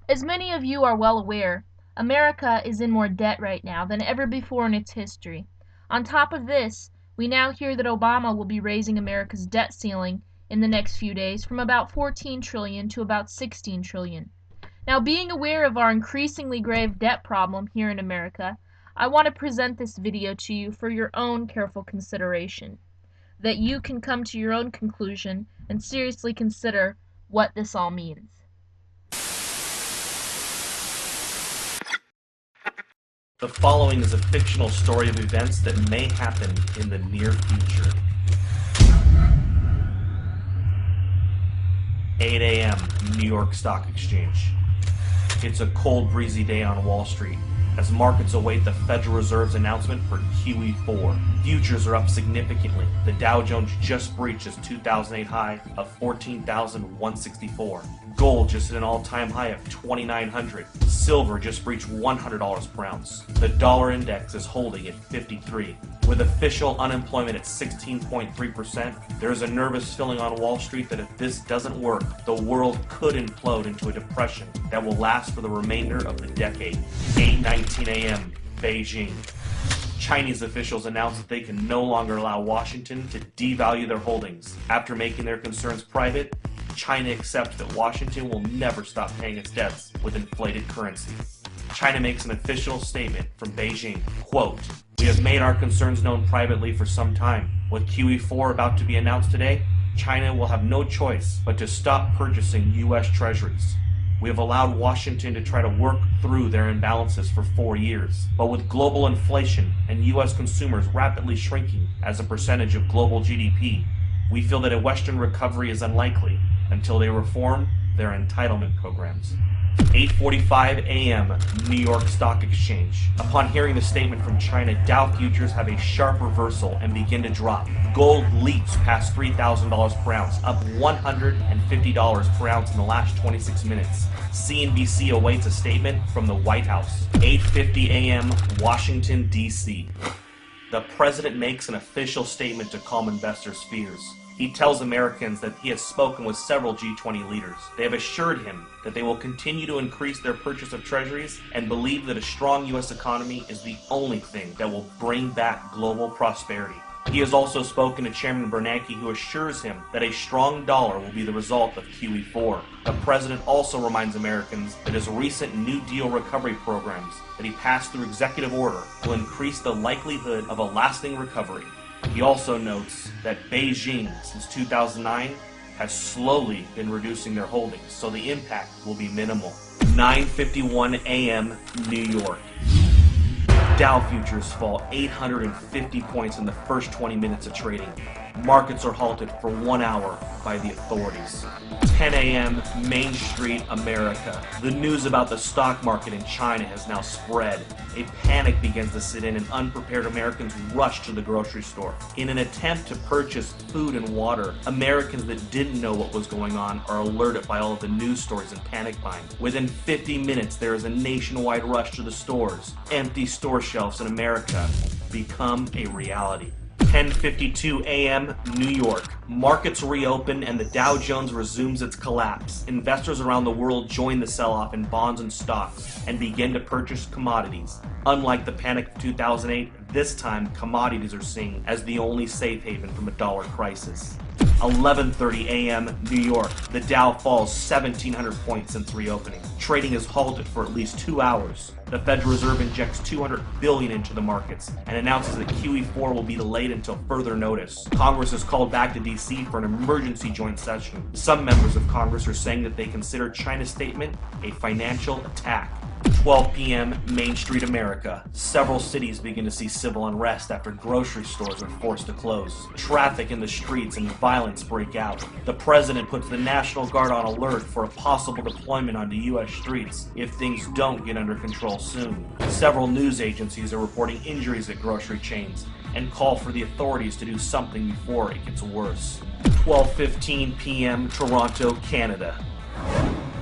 As many of you are well aware, America is in more debt right now than ever before in its history. On top of this, we now hear that Obama will be raising America's debt ceiling in the next few days from about 14 trillion to about 16 trillion. Now, being aware of our increasingly grave debt problem here in America, I want to present this video to you for your own careful consideration, that you can come to your own conclusion and seriously consider what this all means. The following is a fictional story of events that may happen in the near future. 8 a.m. New York Stock Exchange. It's a cold, breezy day on Wall Street as markets await the Federal Reserve's announcement for QE4. Futures are up significantly. The Dow Jones just breached its 2008 high of 14,164. Gold just hit an all-time high of 2,900. Silver just breached $100 per ounce. The dollar index is holding at 53. With official unemployment at 16.3%, there is a nervous feeling on Wall Street that if this doesn't work, the world could implode into a depression that will last for the remainder of the decade. 8:19 a.m. Beijing. Chinese officials announced that they can no longer allow Washington to devalue their holdings. After making their concerns private, China accepts that Washington will never stop paying its debts with inflated currency. China makes an official statement from Beijing, quote, "We have made our concerns known privately for some time. With QE4 about to be announced today, China will have no choice but to stop purchasing U.S. treasuries. We have allowed Washington to try to work through their imbalances for 4 years. But with global inflation and U.S. consumers rapidly shrinking as a percentage of global GDP, we feel that a Western recovery is unlikely until they reform their entitlement programs." 8:45 a.m. New York Stock Exchange. Upon hearing the statement from China, Dow futures have a sharp reversal and begin to drop. Gold leaps past $3,000 per ounce, up $150 per ounce in the last 26 minutes. CNBC awaits a statement from the White House. 8:50 a.m. Washington, D.C. The president makes an official statement to calm investors' fears. He tells Americans that he has spoken with several G20 leaders. They have assured him that they will continue to increase their purchase of treasuries and believe that a strong U.S. economy is the only thing that will bring back global prosperity. He has also spoken to Chairman Bernanke, who assures him that a strong dollar will be the result of QE4. The president also reminds Americans that his recent New Deal recovery programs that he passed through executive order will increase the likelihood of a lasting recovery. He also notes that Beijing, since 2009, has slowly been reducing their holdings, so the impact will be minimal. 9:51 a.m. New York. Dow futures fall 850 points in the first 20 minutes of trading. Markets are halted for 1 hour by the authorities. 10 a.m. Main Street, America. The news about the stock market in China has now spread. A panic begins to set in and unprepared Americans rush to the grocery store. In an attempt to purchase food and water, Americans that didn't know what was going on are alerted by all of the news stories and panic buying. Within 50 minutes, there is a nationwide rush to the stores. Empty store shelves in America become a reality. 10:52 a.m. New York. Markets reopen and the Dow Jones resumes its collapse. Investors around the world join the sell-off in bonds and stocks and begin to purchase commodities. Unlike the panic of 2008, this time commodities are seen as the only safe haven from a dollar crisis. 11:30 a.m. New York. The Dow falls 1,700 points since reopening. Trading is halted for at least 2 hours. The Federal Reserve injects $200 billion into the markets and announces that QE4 will be delayed until further notice. Congress is called back to D.C. for an emergency joint session. Some members of Congress are saying that they consider China's statement a financial attack. 12 p.m. Main Street, America. Several cities begin to see civil unrest after grocery stores are forced to close. Traffic in the streets and violence break out. The president puts the National Guard on alert for a possible deployment onto U.S. streets if things don't get under control soon. Several news agencies are reporting injuries at grocery chains and call for the authorities to do something before it gets worse. 12:15 p.m. Toronto, Canada.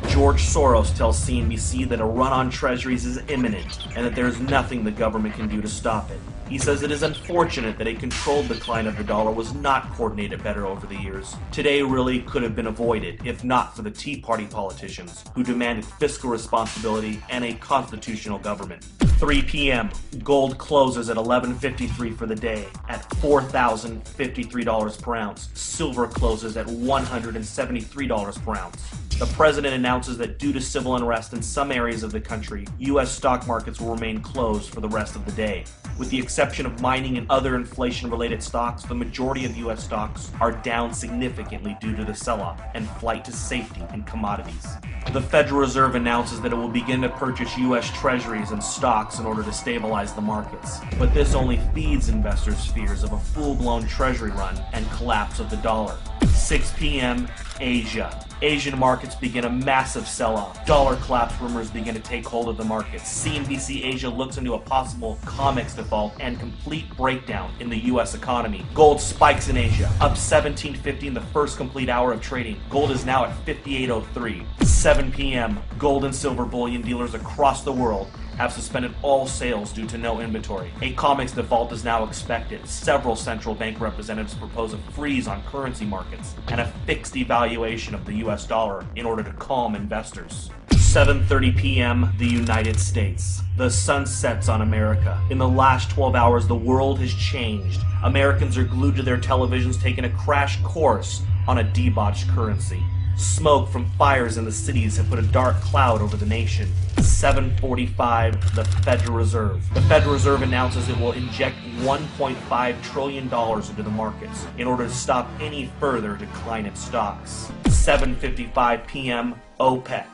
George Soros tells CNBC that a run on treasuries is imminent and that there is nothing the government can do to stop it. He says it is unfortunate that a controlled decline of the dollar was not coordinated better over the years. Today really could have been avoided if not for the Tea Party politicians who demanded fiscal responsibility and a constitutional government. 3 p.m. Gold closes at $11.53 for the day at $4,053 per ounce. Silver closes at $173 per ounce. The president announces that due to civil unrest in some areas of the country, U.S. stock markets will remain closed for the rest of the day. With the exception of mining and other inflation-related stocks, the majority of U.S. stocks are down significantly due to the sell-off and flight to safety in commodities. The Federal Reserve announces that it will begin to purchase U.S. treasuries and stocks in order to stabilize the markets. But this only feeds investors' fears of a full-blown treasury run and collapse of the dollar. 6 p.m. Asia. Asian markets begin a massive sell-off. Dollar collapse rumors begin to take hold of the markets. CNBC Asia looks into a possible COMEX default and complete breakdown in the U.S. economy. Gold spikes in Asia, up 17.50 in the first complete hour of trading. Gold is now at 58.03. 7 p.m. Gold and silver bullion dealers across the world have suspended all sales due to no inventory. A COMEX default is now expected. Several central bank representatives propose a freeze on currency markets and a fixed devaluation of the US dollar in order to calm investors. 7:30 p.m. the United States. The sun sets on America. In the last 12 hours, the world has changed. Americans are glued to their televisions taking a crash course on a debauched currency. Smoke from fires in the cities have put a dark cloud over the nation. 7:45, the Federal Reserve. The Federal Reserve announces it will inject $1.5 trillion into the markets in order to stop any further decline in stocks. 7:55 p.m., OPEC.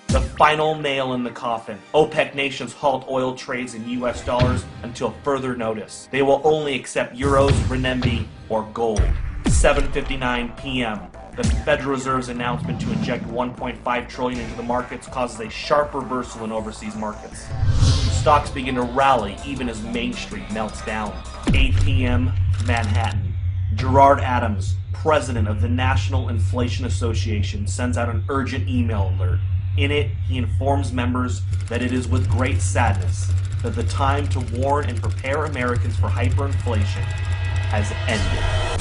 The final nail in the coffin. OPEC nations halt oil trades in US dollars until further notice. They will only accept euros, renminbi, or gold. 7:59 p.m. The Federal Reserve's announcement to inject $1.5 trillion into the markets causes a sharp reversal in overseas markets. Stocks begin to rally even as Main Street melts down. 8 p.m., Manhattan. Gerard Adams, president of the National Inflation Association, sends out an urgent email alert. In it, he informs members that it is with great sadness that the time to warn and prepare Americans for hyperinflation has ended.